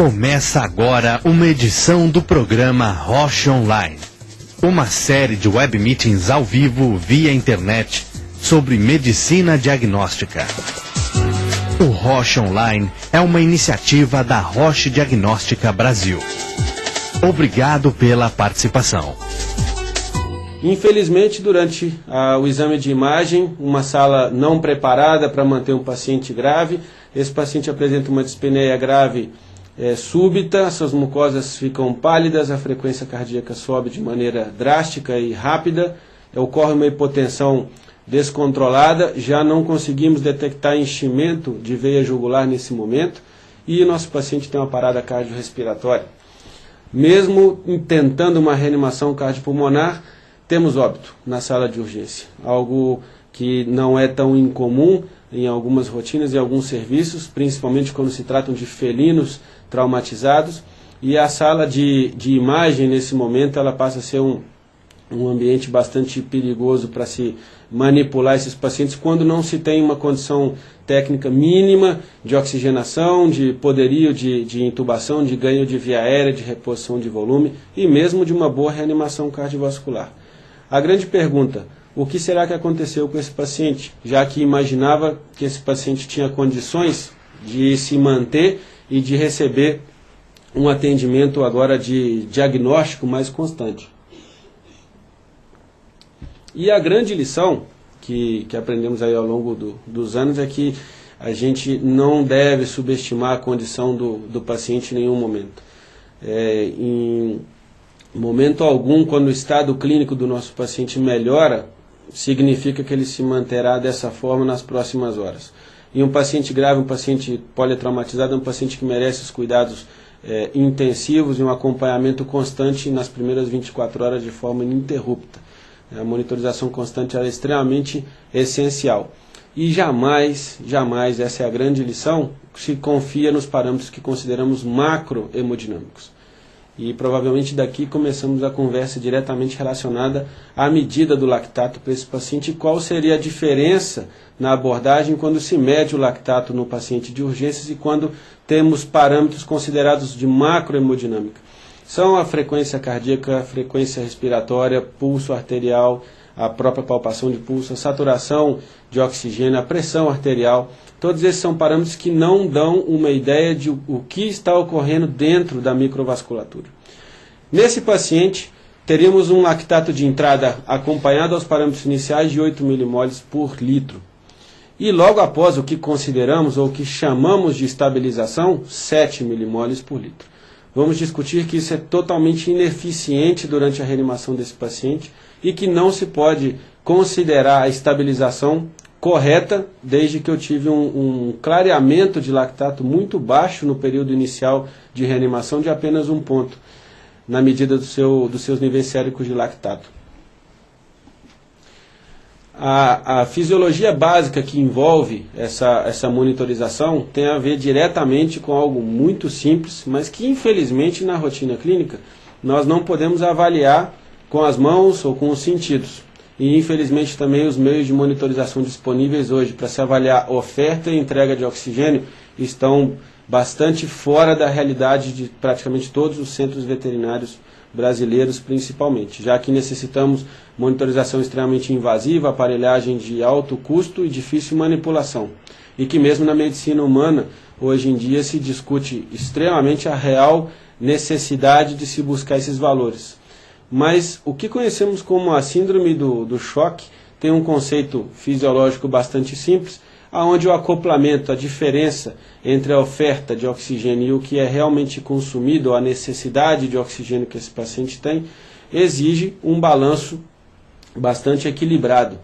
Começa agora uma edição do programa Rocha Online, uma série de web meetings ao vivo via internet sobre medicina diagnóstica. O Rocha Online é uma iniciativa da Roche Diagnóstica Brasil. Obrigado pela participação. Infelizmente, durante o exame de imagem, uma sala não preparada para manter um paciente grave, esse paciente apresenta uma dispneia grave súbita, suas mucosas ficam pálidas, a frequência cardíaca sobe de maneira drástica e rápida, ocorre uma hipotensão descontrolada, já não conseguimos detectar enchimento de veia jugular nesse momento e nosso paciente tem uma parada cardiorrespiratória. Mesmo tentando uma reanimação cardiopulmonar, temos óbito na sala de urgência, algo que não é tão incomum em algumas rotinas e alguns serviços, principalmente quando se tratam de felinos traumatizados, e a sala de imagem nesse momento ela passa a ser um ambiente bastante perigoso para se manipular esses pacientes quando não se tem uma condição técnica mínima de oxigenação, de poderio de intubação, de ganho de via aérea, de reposição de volume e mesmo de uma boa reanimação cardiovascular. A grande pergunta: o que será que aconteceu com esse paciente? Já que imaginava que esse paciente tinha condições de se manter e de receber um atendimento agora de diagnóstico mais constante. E a grande lição que aprendemos aí ao longo dos anos é que a gente não deve subestimar a condição do paciente em nenhum momento. Em momento algum, quando o estado clínico do nosso paciente melhora, significa que ele se manterá dessa forma nas próximas horas. E um paciente grave, um paciente politraumatizado, é um paciente que merece os cuidados intensivos e um acompanhamento constante nas primeiras 24 horas de forma ininterrupta. A monitorização constante é extremamente essencial. E jamais, essa é a grande lição, se confia nos parâmetros que consideramos macrohemodinâmicos. E provavelmente daqui começamos a conversa diretamente relacionada à medida do lactato para esse paciente e qual seria a diferença na abordagem quando se mede o lactato no paciente de urgências e quando temos parâmetros considerados de macrohemodinâmica. São a frequência cardíaca, a frequência respiratória, pulso arterial, a própria palpação de pulso, a saturação de oxigênio, a pressão arterial. Todos esses são parâmetros que não dão uma ideia de o que está ocorrendo dentro da microvasculatura. Nesse paciente, teríamos um lactato de entrada acompanhado aos parâmetros iniciais de 8 milimoles por litro. E logo após o que consideramos ou que chamamos de estabilização, 7 milimoles por litro. Vamos discutir que isso é totalmente ineficiente durante a reanimação desse paciente e que não se pode considerar a estabilização correta desde que eu tive um clareamento de lactato muito baixo no período inicial de reanimação de apenas 1 ponto, na medida dos seus níveis séricos de lactato. A fisiologia básica que envolve essa monitorização tem a ver diretamente com algo muito simples, mas que infelizmente na rotina clínica nós não podemos avaliar com as mãos ou com os sentidos. E infelizmente também os meios de monitorização disponíveis hoje para se avaliar oferta e entrega de oxigênio estão bastante fora da realidade de praticamente todos os centros veterinários brasileiros principalmente, já que necessitamos monitorização extremamente invasiva, aparelhagem de alto custo e difícil manipulação. E que mesmo na medicina humana, hoje em dia se discute extremamente a real necessidade de se buscar esses valores. Mas o que conhecemos como a síndrome do choque tem um conceito fisiológico bastante simples, onde o acoplamento, a diferença entre a oferta de oxigênio e o que é realmente consumido, ou a necessidade de oxigênio que esse paciente tem, exige um balanço bastante equilibrado.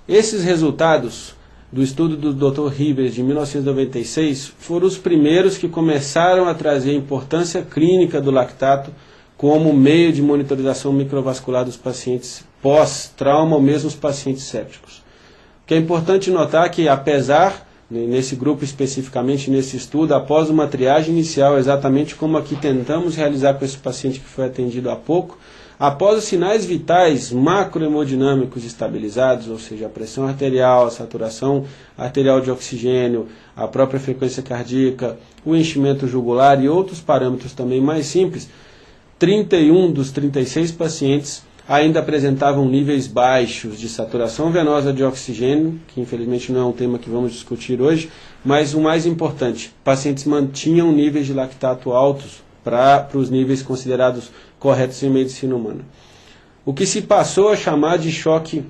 Esses resultados do estudo do Dr. Rivers de 1996 foram os primeiros que começaram a trazer a importância clínica do lactato como meio de monitorização microvascular dos pacientes pós-trauma ou mesmo os pacientes sépticos. O que é importante notar que, apesar, nesse grupo especificamente, nesse estudo, após uma triagem inicial, exatamente como a que tentamos realizar com esse paciente que foi atendido há pouco, Após os sinais vitais macrohemodinâmicos estabilizados, ou seja, a pressão arterial, a saturação arterial de oxigênio, a própria frequência cardíaca, o enchimento jugular e outros parâmetros também mais simples, 31 dos 36 pacientes ainda apresentavam níveis baixos de saturação venosa de oxigênio, que infelizmente não é um tema que vamos discutir hoje, mas o mais importante, pacientes mantinham níveis de lactato altos para os níveis considerados corretos em medicina humana. O que se passou a chamar de choque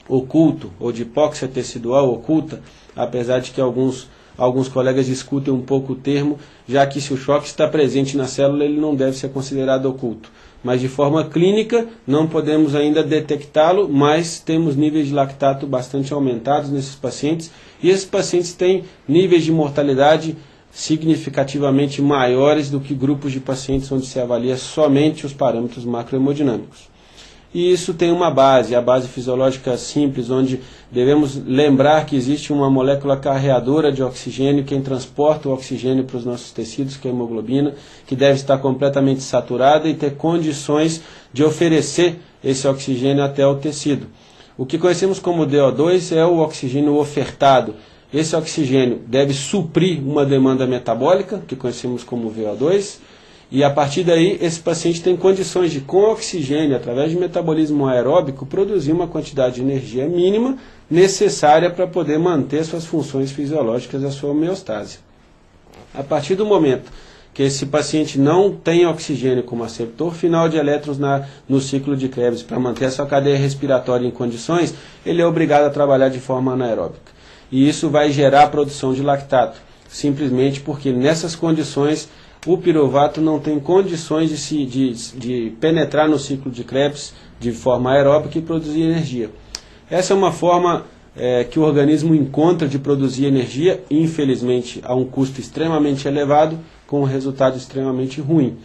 oculto, ou de hipóxia tecidual oculta, apesar de que alguns colegas discutem um pouco o termo, já que se o choque está presente na célula, ele não deve ser considerado oculto. Mas de forma clínica, não podemos ainda detectá-lo, mas temos níveis de lactato bastante aumentados nesses pacientes, e esses pacientes têm níveis de mortalidade significativamente maiores do que grupos de pacientes onde se avalia somente os parâmetros macrohemodinâmicos. E isso tem uma base, a base fisiológica simples, onde devemos lembrar que existe uma molécula carreadora de oxigênio, quem transporta o oxigênio para os nossos tecidos, que é a hemoglobina, que deve estar completamente saturada e ter condições de oferecer esse oxigênio até o tecido. O que conhecemos como DO2 é o oxigênio ofertado. Esse oxigênio deve suprir uma demanda metabólica, que conhecemos como VO2, e a partir daí esse paciente tem condições de, com oxigênio, através de metabolismo aeróbico, produzir uma quantidade de energia mínima necessária para poder manter suas funções fisiológicas e a sua homeostase. A partir do momento que esse paciente não tem oxigênio como aceptor final de elétrons no ciclo de Krebs para manter a sua cadeia respiratória em condições, ele é obrigado a trabalhar de forma anaeróbica. E isso vai gerar a produção de lactato, simplesmente porque nessas condições o piruvato não tem condições de penetrar no ciclo de Krebs de forma aeróbica e produzir energia. Essa é uma forma que o organismo encontra de produzir energia, infelizmente a um custo extremamente elevado, com um resultado extremamente ruim.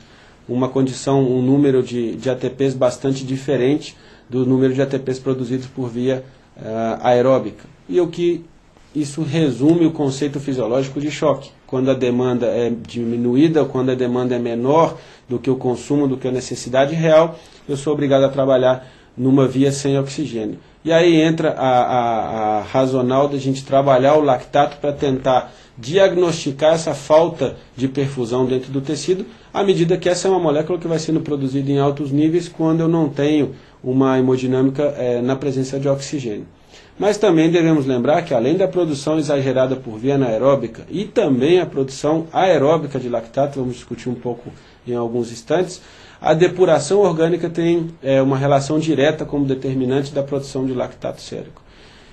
Uma condição, um número de ATPs bastante diferente do número de ATPs produzidos por via aeróbica. E o que isso resume o conceito fisiológico de choque. Quando a demanda é diminuída, quando a demanda é menor do que o consumo, do que a necessidade real, eu sou obrigado a trabalhar numa via sem oxigênio. E aí entra a razonal da gente trabalhar o lactato para tentar diagnosticar essa falta de perfusão dentro do tecido, à medida que essa é uma molécula que vai sendo produzida em altos níveis quando eu não tenho uma hemodinâmica na presença de oxigênio. Mas também devemos lembrar que além da produção exagerada por via anaeróbica e também a produção aeróbica de lactato, vamos discutir um pouco em alguns instantes, a depuração orgânica tem uma relação direta como determinante da produção de lactato sérico.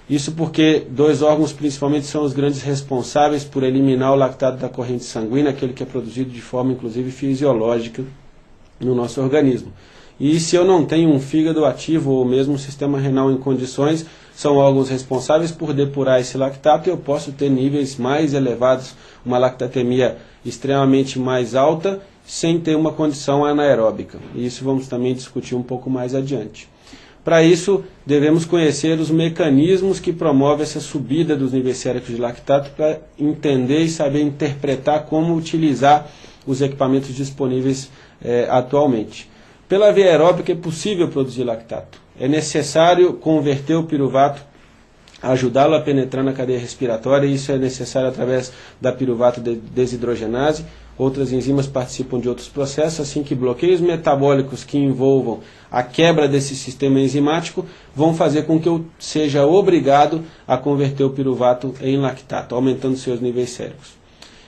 Isso porque dois órgãos principalmente são os grandes responsáveis por eliminar o lactato da corrente sanguínea, aquele que é produzido de forma inclusive fisiológica no nosso organismo. E se eu não tenho um fígado ativo ou mesmo um sistema renal em condições, são órgãos responsáveis por depurar esse lactato e eu posso ter níveis mais elevados, uma lactatemia extremamente mais alta, sem ter uma condição anaeróbica. E isso vamos também discutir um pouco mais adiante. Para isso, devemos conhecer os mecanismos que promovem essa subida dos níveis séricos de lactato para entender e saber interpretar como utilizar os equipamentos disponíveis atualmente. Pela via aeróbica é possível produzir lactato. É necessário converter o piruvato, ajudá-lo a penetrar na cadeia respiratória, e isso é necessário através da piruvato desidrogenase. Outras enzimas participam de outros processos, assim que bloqueios metabólicos que envolvam a quebra desse sistema enzimático vão fazer com que eu seja obrigado a converter o piruvato em lactato, aumentando seus níveis séricos.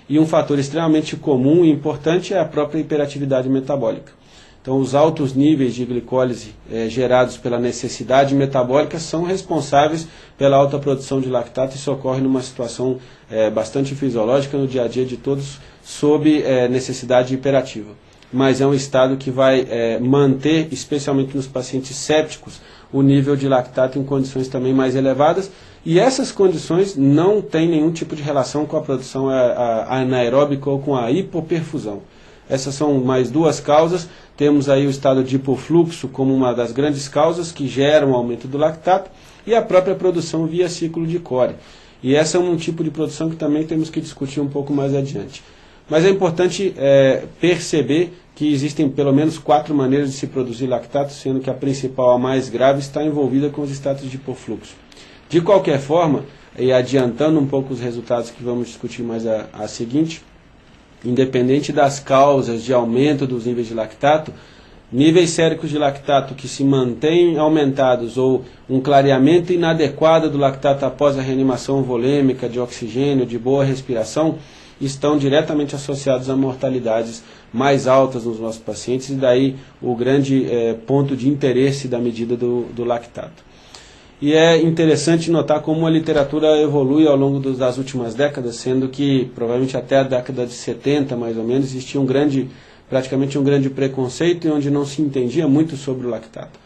E um fator extremamente comum e importante é a própria hiperatividade metabólica. Então, os altos níveis de glicólise gerados pela necessidade metabólica são responsáveis pela alta produção de lactato. Isso ocorre numa situação bastante fisiológica no dia a dia de todos, sob necessidade hiperativa. Mas é um estado que vai manter, especialmente nos pacientes sépticos, o nível de lactato em condições também mais elevadas. E essas condições não têm nenhum tipo de relação com a produção anaeróbica ou com a hipoperfusão. Essas são mais duas causas. Temos aí o estado de hipofluxo como uma das grandes causas que geram o aumento do lactato e a própria produção via ciclo de Cori. E essa é um tipo de produção que também temos que discutir um pouco mais adiante. Mas é importante perceber que existem pelo menos 4 maneiras de se produzir lactato, sendo que a principal, a mais grave, está envolvida com os status de hipofluxo. De qualquer forma, e adiantando um pouco os resultados que vamos discutir mais a seguinte, independente das causas de aumento dos níveis de lactato, níveis séricos de lactato que se mantêm aumentados ou um clareamento inadequado do lactato após a reanimação volêmica de oxigênio, de boa respiração, estão diretamente associados a mortalidades mais altas nos nossos pacientes, e daí o grande ponto de interesse da medida do lactato. E é interessante notar como a literatura evolui ao longo das últimas décadas, sendo que provavelmente até a década de 70, mais ou menos, existia praticamente um grande preconceito, onde não se entendia muito sobre o lactato.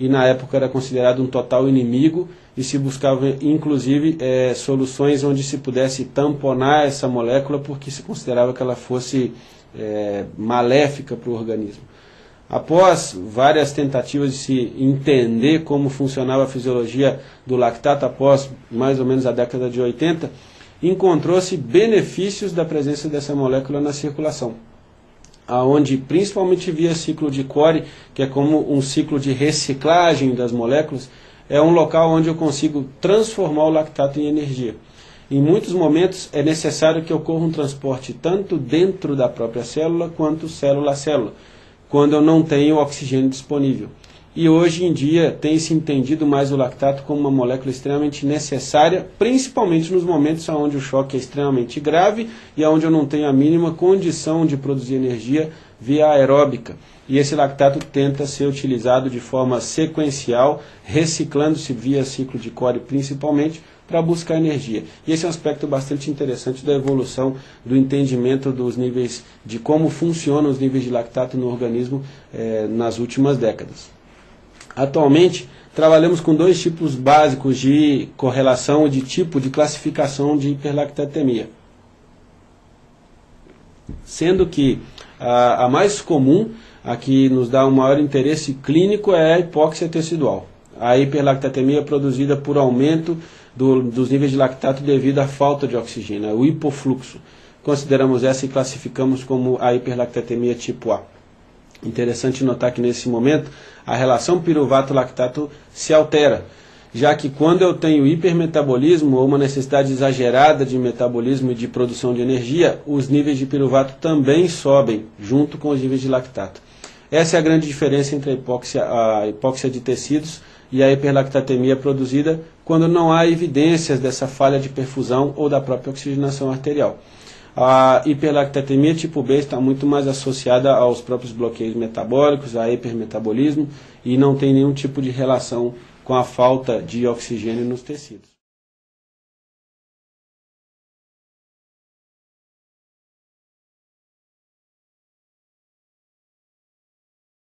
E na época era considerado um total inimigo, e se buscava inclusive soluções onde se pudesse tamponar essa molécula, porque se considerava que ela fosse maléfica para o organismo. Após várias tentativas de se entender como funcionava a fisiologia do lactato, após mais ou menos a década de 80, encontrou-se benefícios da presença dessa molécula na circulação, aonde principalmente via ciclo de Cori, que é como um ciclo de reciclagem das moléculas, é um local onde eu consigo transformar o lactato em energia. Em muitos momentos é necessário que ocorra um transporte tanto dentro da própria célula quanto célula a célula, quando eu não tenho oxigênio disponível. E hoje em dia tem-se entendido mais o lactato como uma molécula extremamente necessária, principalmente nos momentos onde o choque é extremamente grave e onde eu não tenho a mínima condição de produzir energia via aeróbica. E esse lactato tenta ser utilizado de forma sequencial, reciclando-se via ciclo de Cori principalmente, para buscar energia. E esse é um aspecto bastante interessante da evolução do entendimento dos níveis, de como funcionam os níveis de lactato no organismo nas últimas décadas. Atualmente, trabalhamos com 2 tipos básicos de correlação, de tipo de classificação de hiperlactatemia. Sendo que a mais comum, a que nos dá um maior interesse clínico, é a hipóxia tecidual. A hiperlactatemia é produzida por aumento dos níveis de lactato devido à falta de oxigênio, o hipofluxo. Consideramos essa e classificamos como a hiperlactatemia tipo A. Interessante notar que nesse momento a relação piruvato-lactato se altera, já que quando eu tenho hipermetabolismo ou uma necessidade exagerada de metabolismo e de produção de energia, os níveis de piruvato também sobem junto com os níveis de lactato. Essa é a grande diferença entre a hipóxia de tecidos e a hiperlactatemia produzida quando não há evidências dessa falha de perfusão ou da própria oxigenação arterial. A hiperlactatemia tipo B está muito mais associada aos próprios bloqueios metabólicos, a hipermetabolismo, e não tem nenhum tipo de relação com a falta de oxigênio nos tecidos.